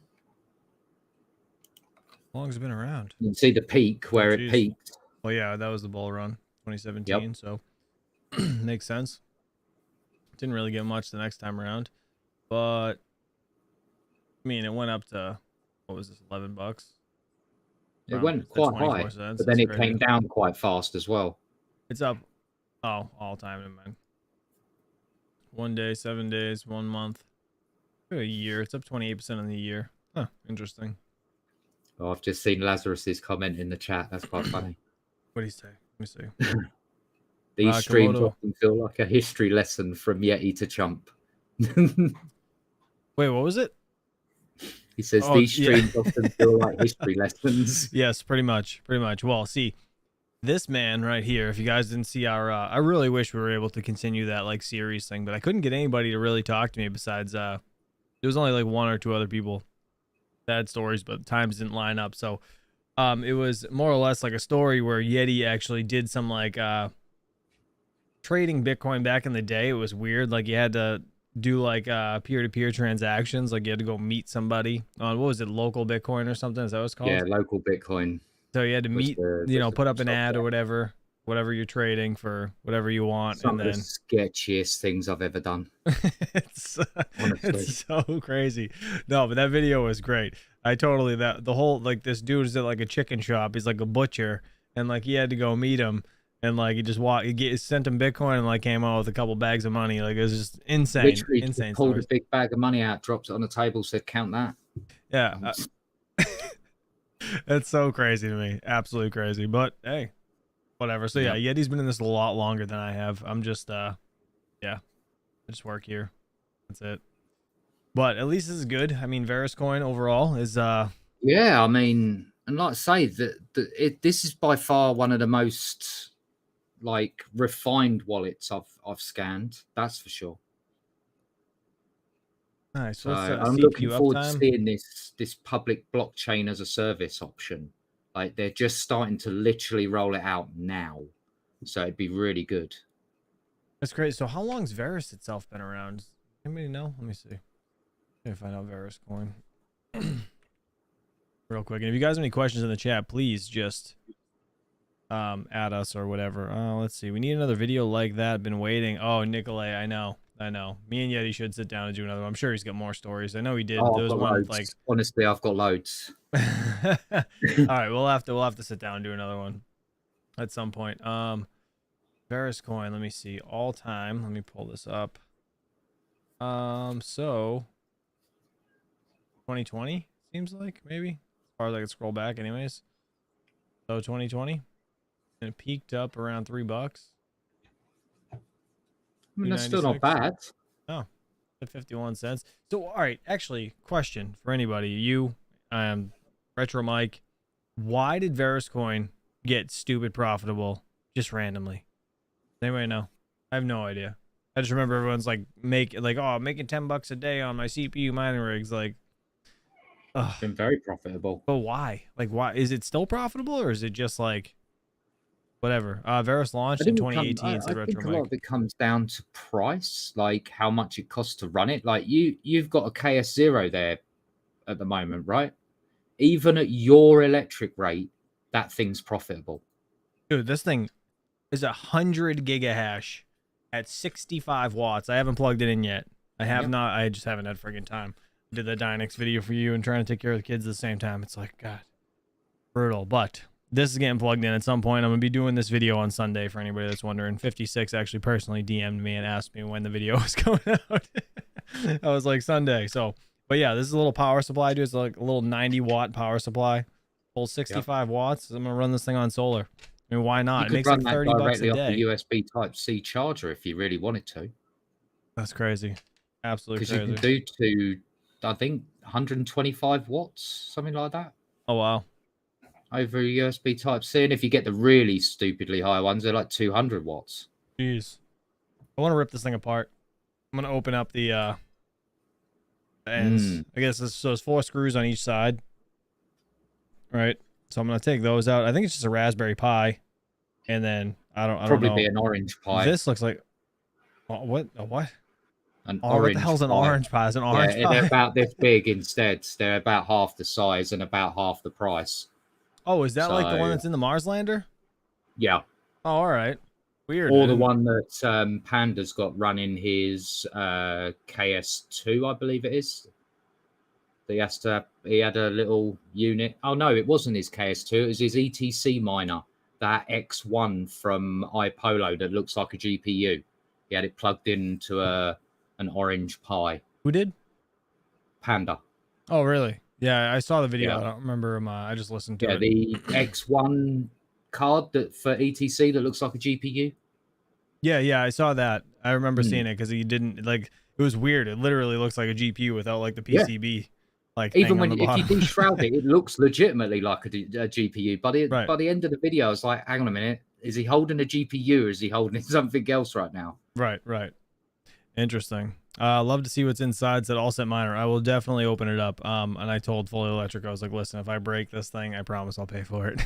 [SPEAKER 1] How long has it been around?
[SPEAKER 2] You can see the peak where it peaked.
[SPEAKER 1] Well, yeah, that was the bull run, 2017. So makes sense. Didn't really get much the next time around, but I mean, it went up to, what was this, $11?
[SPEAKER 2] It went quite high, but then it came down quite fast as well.
[SPEAKER 1] It's up, all time in mind. 1 day, 7 days, 1 month, a year. It's up 28% in the year. Huh, interesting.
[SPEAKER 2] Oh, I've just seen Lazarus's comment in the chat. That's quite funny.
[SPEAKER 1] What do you say? Let me see.
[SPEAKER 2] These streams often feel like a history lesson from Yeti to Chump.
[SPEAKER 1] Wait, what was it?
[SPEAKER 2] He says these streams often feel like history lessons.
[SPEAKER 1] Yes, pretty much. Well, see, this man right here, if you guys didn't see our, I really wish we were able to continue that like series thing, but I couldn't get anybody to really talk to me besides, there was only like 1 or 2 other people that had stories, but times didn't line up. So, it was more or less like a story where Yeti actually did some like, trading Bitcoin back in the day. It was weird. Like you had to do like peer-to-peer transactions. Like you had to go meet somebody on, what was it, local Bitcoin or something? Is that what it's called?
[SPEAKER 2] Yeah, local Bitcoin.
[SPEAKER 1] So you had to meet, put up an ad or whatever you're trading for, whatever you want.
[SPEAKER 2] Some of the sketchiest things I've ever done.
[SPEAKER 1] It's so crazy. No, but that video was great. I totally, the whole, like this dude is at like a chicken shop. He's like a butcher, and like he had to go meet him. And like he just sent him Bitcoin and like came out with a couple bags of money. Like it was just insane.
[SPEAKER 2] Literally
[SPEAKER 1] insane.
[SPEAKER 2] Pulled a big bag of money out, dropped it on the table, said, "Count that."
[SPEAKER 1] Yeah, it's so crazy to me. Absolutely crazy. But hey, whatever. So yeah, Yeti's been in this a lot longer than I have. I'm just I just work here. That's it. But at least this is good. I mean, Verus coin overall is
[SPEAKER 2] yeah. I mean, and like I say, this is by far one of the most like refined wallets I've scanned. That's for sure.
[SPEAKER 1] Nice.
[SPEAKER 2] So
[SPEAKER 1] What's
[SPEAKER 2] I'm looking
[SPEAKER 1] CPU
[SPEAKER 2] forward to
[SPEAKER 1] uptime?
[SPEAKER 2] seeing this public blockchain as a service option. Like they're just starting to literally roll it out now. So it'd be really good.
[SPEAKER 1] That's great. So how long's Verus itself been around? Does anybody know? Let me see. Let me find out Verus coin real quick. And if you guys have any questions in the chat, please just add us or whatever. Let's see. We need another video like that. Been waiting. Oh, Nicolay, I know. Me and Yeti should sit down and do another one. I'm sure he's got more stories. I know he did.
[SPEAKER 2] Oh,
[SPEAKER 1] There
[SPEAKER 2] I've
[SPEAKER 1] was
[SPEAKER 2] got
[SPEAKER 1] one
[SPEAKER 2] loads.
[SPEAKER 1] like
[SPEAKER 2] Honestly, I've got loads.
[SPEAKER 1] all right, we'll have to sit down and do another one at some point. Verus coin, let me see. All time. Let me pull this up. So 2020 seems like maybe as far as I can scroll back anyways. So 2020 and it peaked up around $3.
[SPEAKER 2] I mean, that's still not
[SPEAKER 1] 296.
[SPEAKER 2] bad.
[SPEAKER 1] Oh, at 51 cents. So all right, actually, question for anybody, you, Retro Mike, why did Verus coin get stupid profitable just randomly? Does anybody know? I have no idea. I just remember everyone's like making $10 a day on my CPU mining rigs. Like, ugh.
[SPEAKER 2] Been very profitable.
[SPEAKER 1] But why? Like, why is it still profitable, or is it just like whatever? Verus launched in 2018. Said
[SPEAKER 2] I
[SPEAKER 1] Retro
[SPEAKER 2] think a lot
[SPEAKER 1] Mike.
[SPEAKER 2] of it comes down to price, like how much it costs to run it. Like you've got a KS0 there at the moment, right? Even at your electric rate, that thing's profitable.
[SPEAKER 1] Dude, this thing is 100 gigahash at 65 watts. I haven't plugged it in yet. I have not. I just haven't had friggin' time. Did the Dynex video for you and trying to take care of the kids at the same time. It's like, God, brutal. But this is getting plugged in at some point. I'm going to be doing this video on Sunday for anybody that's wondering. 56 actually personally DM'd me and asked me when the video was going out. I was like, Sunday. So, but yeah, this is a little power supply, dude. It's like a little 90-watt power supply. Full 65 watts. I'm going to run this thing on solar. I mean, why not?
[SPEAKER 2] You
[SPEAKER 1] It
[SPEAKER 2] could
[SPEAKER 1] makes
[SPEAKER 2] run
[SPEAKER 1] like
[SPEAKER 2] that
[SPEAKER 1] $30
[SPEAKER 2] directly
[SPEAKER 1] a
[SPEAKER 2] off
[SPEAKER 1] day.
[SPEAKER 2] the USB Type-C charger if you really wanted to.
[SPEAKER 1] That's crazy. Absolutely crazy.
[SPEAKER 2] Because you can do to, I think, 125 watts, something like that.
[SPEAKER 1] Oh, wow.
[SPEAKER 2] Over a USB Type-C. And if you get the really stupidly high ones, they're like 200 watts.
[SPEAKER 1] Jeez. I want to rip this thing apart. I'm going to open up the ends. I guess so there's 4 screws on each side. Right. So I'm going to take those out. I think it's just a Raspberry Pi. And then I don't know.
[SPEAKER 2] Probably be an Orange Pi.
[SPEAKER 1] This looks like what? A what?
[SPEAKER 2] An
[SPEAKER 1] orange what the hell's
[SPEAKER 2] Pi.
[SPEAKER 1] an Orange Pi? Is an Orange Pi?
[SPEAKER 2] They're about this big instead. They're about half the size and about half the price.
[SPEAKER 1] Oh, is that like the one that's in the Mars lander?
[SPEAKER 2] Yeah.
[SPEAKER 1] Oh, all right. Weird.
[SPEAKER 2] Or the one that Panda's got running his KS2, I believe it is. He had a little unit. Oh no, it wasn't his KS2. It was his ETC miner, that X1 from iPolo that looks like a GPU. He had it plugged into an Orange Pi.
[SPEAKER 1] Who did?
[SPEAKER 2] Panda.
[SPEAKER 1] Oh, really? Yeah, I saw the video. I don't remember him. I just listened to it.
[SPEAKER 2] The X1 card for ETC that looks like a GPU.
[SPEAKER 1] Yeah, I saw that. I remember seeing it because he didn't like. It was weird. It literally looks like a GPU without like the PCB. Yeah. Like
[SPEAKER 2] even when if you deshroud it, it looks legitimately like a GPU. But by the end of the video, I was like, hang on a minute, is he holding a GPU or is he holding something else right now?
[SPEAKER 1] Right. Interesting. Love to see what's inside. Said All Set Miner. I will definitely open it up. And I told Fully Electric, I was like, listen, if I break this thing, I promise I'll pay for it.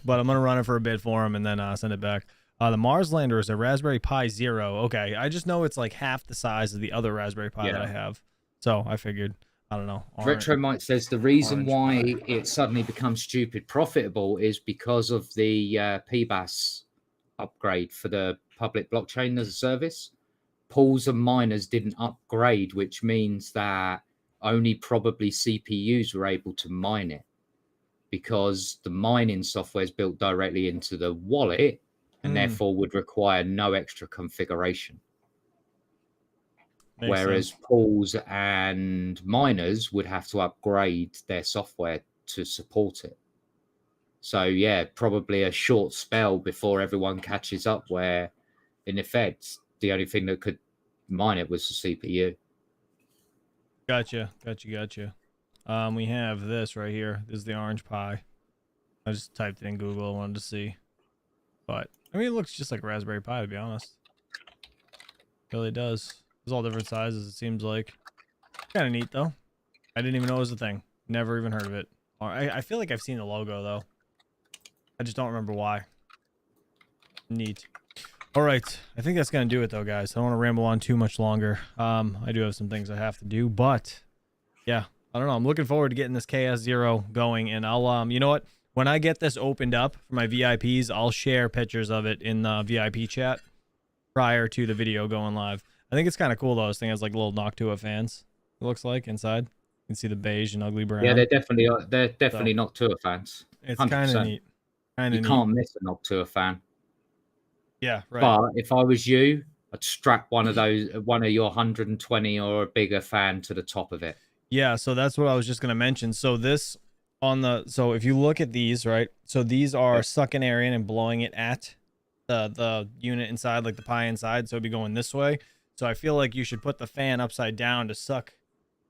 [SPEAKER 1] But I'm gonna run it for a bit for him and then send it back. The Mars lander is a Raspberry Pi Zero. Okay, I just know it's like half the size of the other Raspberry Pi that I have. So I figured, I don't know.
[SPEAKER 2] Retro Mike says the reason why it suddenly becomes stupid profitable is because of the PBAS upgrade for the public blockchain as a service. Pools and miners didn't upgrade, which means that only probably CPUs were able to mine it because the mining software is built directly into the wallet and therefore would require no extra configuration. Whereas pools and miners would have to upgrade their software to support it. So yeah, probably a short spell before everyone catches up where in effect, the only thing that could mine it was the CPU.
[SPEAKER 1] Gotcha. We have this right here. This is the Orange Pi. I just typed it in Google. I wanted to see. But, I mean, it looks just like a Raspberry Pi, to be honest. It really does. There's all different sizes, it seems like. Kind of neat though. I didn't even know it was a thing. Never even heard of it. Or I feel like I've seen the logo though. I just don't remember why. Neat. All right. I think that's going to do it though, guys. I don't want to ramble on too much longer. I do have some things I have to do, but yeah, I don't know. I'm looking forward to getting this KS0 going, and I'll, you know what? When I get this opened up for my VIPs, I'll share pictures of it in the VIP chat prior to the video going live. I think it's kind of cool though. This thing has like little Noctua fans. It looks like inside. You can see the beige and ugly brown.
[SPEAKER 2] Yeah, they're definitely Noctua fans.
[SPEAKER 1] It's kind of neat.
[SPEAKER 2] You can't miss a Noctua fan.
[SPEAKER 1] Yeah, right.
[SPEAKER 2] But if I was you, I'd strap one of your 120 or a bigger fan to the top of it.
[SPEAKER 1] Yeah, so that's what I was just going to mention. So so if you look at these, right? So these are sucking air in and blowing it at the unit inside, like the Pi inside. So it'd be going this way. So I feel like you should put the fan upside down to suck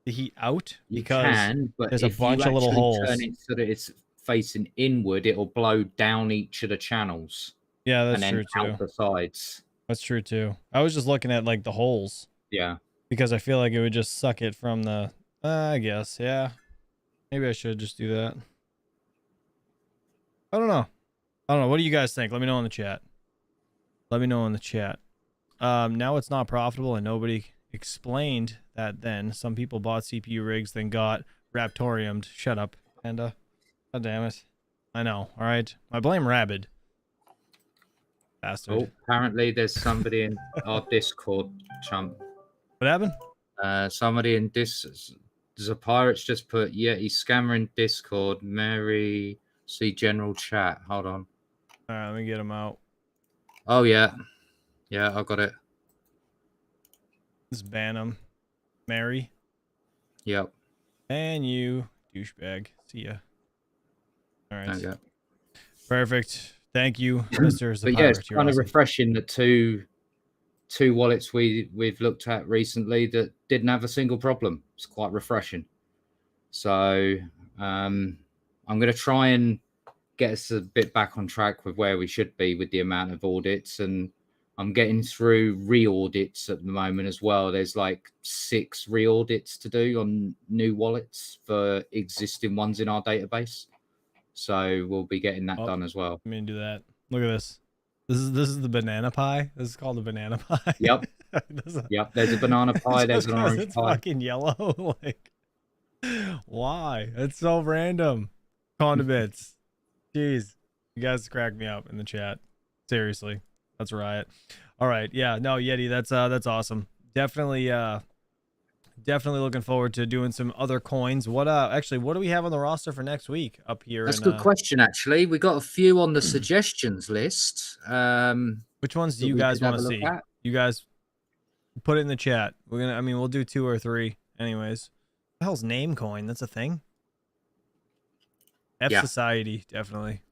[SPEAKER 1] the heat out, because there's a bunch of little holes.
[SPEAKER 2] Turn it so that it's facing inward, it'll blow down each of the channels.
[SPEAKER 1] Yeah, that's
[SPEAKER 2] and
[SPEAKER 1] true
[SPEAKER 2] then
[SPEAKER 1] too.
[SPEAKER 2] Out the sides.
[SPEAKER 1] That's true too. I was just looking at like the holes.
[SPEAKER 2] Yeah.
[SPEAKER 1] Because I feel like it would just suck it from the. I guess, yeah. Maybe I should just do that. I don't know. What do you guys think? Let me know in the chat. Now it's not profitable, and nobody explained that then. Some people bought CPU rigs, then got Raptoriumed. Shut up, Panda. God damn it. I know, alright? I blame Rabid. Bastard.
[SPEAKER 2] Oh, apparently there's somebody in our Discord, chump.
[SPEAKER 1] What happened?
[SPEAKER 2] Somebody in the pirates just put, yeah, he's scammer in Discord. Mary, see general chat. Hold on.
[SPEAKER 1] Alright, let me get him out.
[SPEAKER 2] Oh, yeah. Yeah, I got it.
[SPEAKER 1] Just ban him. Mary.
[SPEAKER 2] Yep.
[SPEAKER 1] And you, douchebag. See ya. Alright.
[SPEAKER 2] Okay.
[SPEAKER 1] Perfect. Thank you, Mr.
[SPEAKER 2] But
[SPEAKER 1] Zapirate.
[SPEAKER 2] yeah, it's
[SPEAKER 1] You're
[SPEAKER 2] kind of
[SPEAKER 1] awesome.
[SPEAKER 2] refreshing that two wallets we've looked at recently that didn't have a single problem. It's quite refreshing. So I'm going to try and get us a bit back on track with where we should be with the amount of audits, and I'm getting through re-audits at the moment as well. There's like 6 re-audits to do on new wallets for existing ones in our database. So we'll be getting that done as well.
[SPEAKER 1] Let me do that. Look at this. This is the banana pie. This is called the banana pie.
[SPEAKER 2] Yep. Yep. There's a banana pie. There's an orange
[SPEAKER 1] it's
[SPEAKER 2] pie.
[SPEAKER 1] Fucking yellow. Like, why? It's so random. Condiments. Jeez, you guys crack me up in the chat. Seriously, that's riot. All right, yeah, no, Yeti, that's awesome. Definitely looking forward to doing some other coins. What do we have on the roster for next week up here?
[SPEAKER 2] That's a good question, actually. We got a few on the suggestions list.
[SPEAKER 1] Which ones do you guys want to see? You guys put it in the chat. We'll do 2 or 3 anyways. What the hell's name coin? That's a thing? Society, definitely.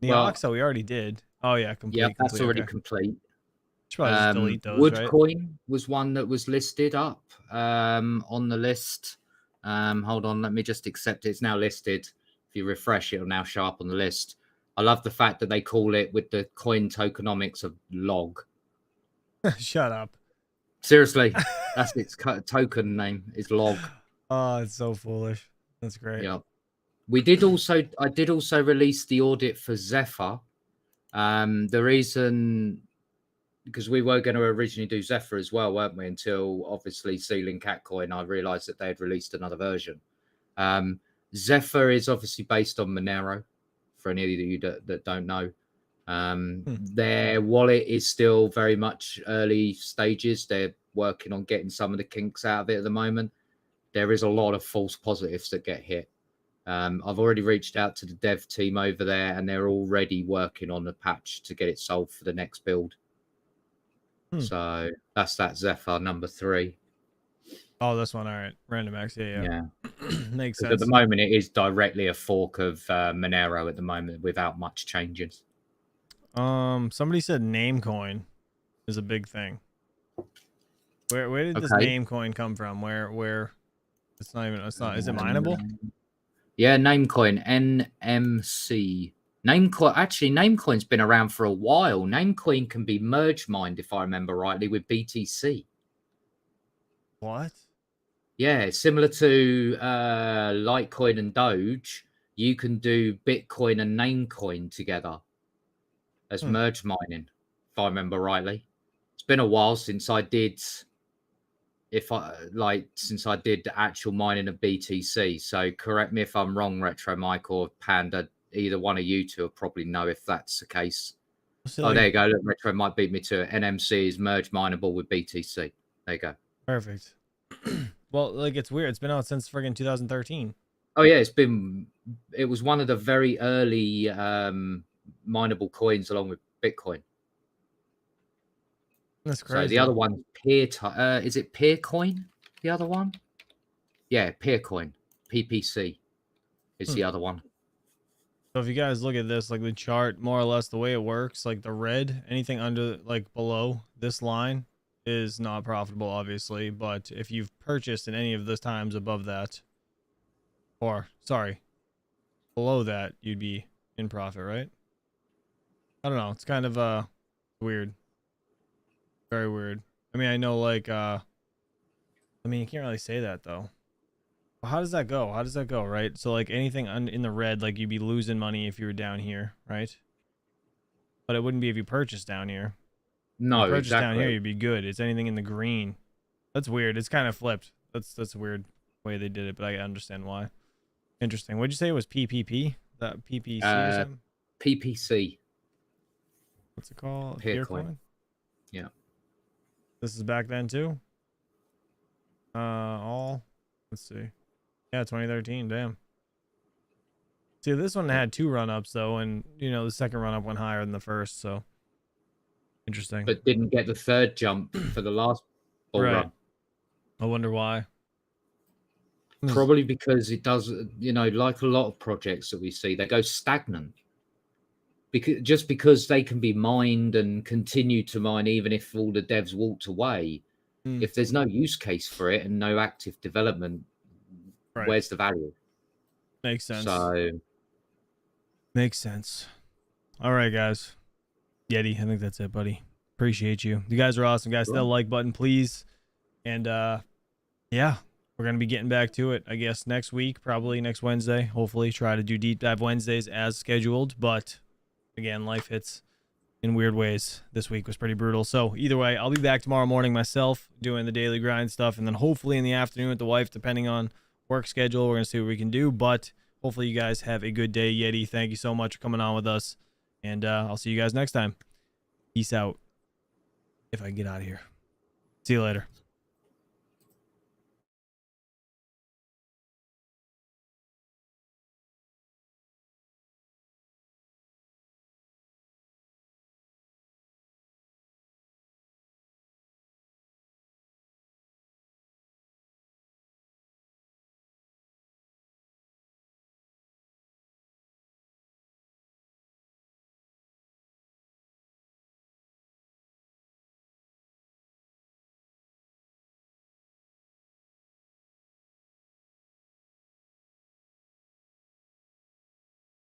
[SPEAKER 1] Neoxo, we already did. Oh yeah, complete.
[SPEAKER 2] Yeah, that's already complete.
[SPEAKER 1] Should probably just delete those,
[SPEAKER 2] Woodcoin
[SPEAKER 1] right?
[SPEAKER 2] was one that was listed up on the list. Hold on, let me just accept it. It's now listed. If you refresh, it'll now show up on the list. I love the fact that they call it with the coin tokenomics of log.
[SPEAKER 1] Shut up.
[SPEAKER 2] Seriously, that's its token name is log.
[SPEAKER 1] Oh, it's so foolish. That's great.
[SPEAKER 2] Yeah. I did also release the audit for Zephyr. The reason, because we were going to originally do Zephyr as well, weren't we? Until obviously Sealing Catcoin, I realized that they had released another version. Zephyr is obviously based on Monero, for any of you that don't know. Their wallet is still very much early stages. They're working on getting some of the kinks out of it at the moment. There is a lot of false positives that get hit. I've already reached out to the dev team over there, and they're already working on a patch to get it solved for the next build. So that's that Zephyr number 3.
[SPEAKER 1] Oh, this one. All right. Random X. Yeah. Makes sense.
[SPEAKER 2] At the moment, it is directly a fork of Monero at the moment without much changes.
[SPEAKER 1] Somebody said Namecoin is a big thing. Where did this Namecoin come from? Where it's not, is it mineable?
[SPEAKER 2] Yeah, Namecoin, NMC. Namecoin's been around for a while. Namecoin can be merge mined, if I remember rightly, with BTC.
[SPEAKER 1] What?
[SPEAKER 2] Yeah, similar to Litecoin and Doge, you can do Bitcoin and Namecoin together as
[SPEAKER 1] Hmm.
[SPEAKER 2] merge mining, if I remember rightly. It's been a while since I did since I did actual mining of BTC. So correct me if I'm wrong, Retro Mike or Panda. Either one of you two will probably know if that's the case.
[SPEAKER 1] So
[SPEAKER 2] Oh,
[SPEAKER 1] like,
[SPEAKER 2] there you go. Look, Retro might beat me to it. NMC is merge mineable with BTC. There you go.
[SPEAKER 1] perfect. Well, like it's weird. It's been out since friggin' 2013.
[SPEAKER 2] Oh yeah, it was one of the very early mineable coins along with Bitcoin.
[SPEAKER 1] That's
[SPEAKER 2] So the
[SPEAKER 1] crazy.
[SPEAKER 2] other one, is it Peercoin? The other one? Yeah, Peercoin. PPC is
[SPEAKER 1] Hmm.
[SPEAKER 2] the other one.
[SPEAKER 1] So if you guys look at this, like the chart, more or less the way it works, like the red, anything under, like below this line is not profitable, obviously. But if you've purchased in any of the times above that, or sorry, below that, you'd be in profit, right? I don't know. It's kind of weird, very weird. I mean, I know like I mean, you can't really say that though. Well, how does that go? How does that go, right? So like anything in the red, like you'd be losing money if you were down here, right? But it wouldn't be if you purchased down here. If you
[SPEAKER 2] No,
[SPEAKER 1] purchased down here,
[SPEAKER 2] exactly.
[SPEAKER 1] you'd be good. It's anything in the green. That's weird. It's kind of flipped. That's a weird way they did it, but I understand why. Interesting. What'd you say it was PPP? That PPC or
[SPEAKER 2] Uh,
[SPEAKER 1] something?
[SPEAKER 2] PPC,
[SPEAKER 1] What's it called?
[SPEAKER 2] Peercoin.
[SPEAKER 1] Peercoin?
[SPEAKER 2] Yeah.
[SPEAKER 1] This is back then too? All. Let's see. Yeah, 2013. Damn. See, this one
[SPEAKER 2] Yeah.
[SPEAKER 1] had 2 run-ups though, and you know the second run-up went higher than the first, so interesting.
[SPEAKER 2] But didn't get the third jump for the last bull
[SPEAKER 1] Right.
[SPEAKER 2] run.
[SPEAKER 1] I wonder why.
[SPEAKER 2] Probably because it does, like a lot of projects that we see, they go stagnant. Because they can be mined and continue to mine even if all the devs walked away.
[SPEAKER 1] Hmm.
[SPEAKER 2] If there's no use case for it and no active development,
[SPEAKER 1] Right.
[SPEAKER 2] where's the value?
[SPEAKER 1] Makes sense.
[SPEAKER 2] So
[SPEAKER 1] Makes sense. All right, guys. Yeti, I think that's it, buddy. Appreciate you. You guys are awesome, guys. Hit that
[SPEAKER 2] right.
[SPEAKER 1] like button, please. And yeah, we're gonna be getting back to it, I guess, next week, probably next Wednesday. Hopefully, try to do deep dive Wednesdays as scheduled. But again, life hits in weird ways. This week was pretty brutal. So either way, I'll be back tomorrow morning myself doing the daily grind stuff, and then hopefully in the afternoon with the wife, depending on work schedule. We're gonna see what we can do. But hopefully you guys have a good day. Yeti, thank you so much for coming on with us. And I'll see you guys next time. Peace out. If I can get out of here. See you later.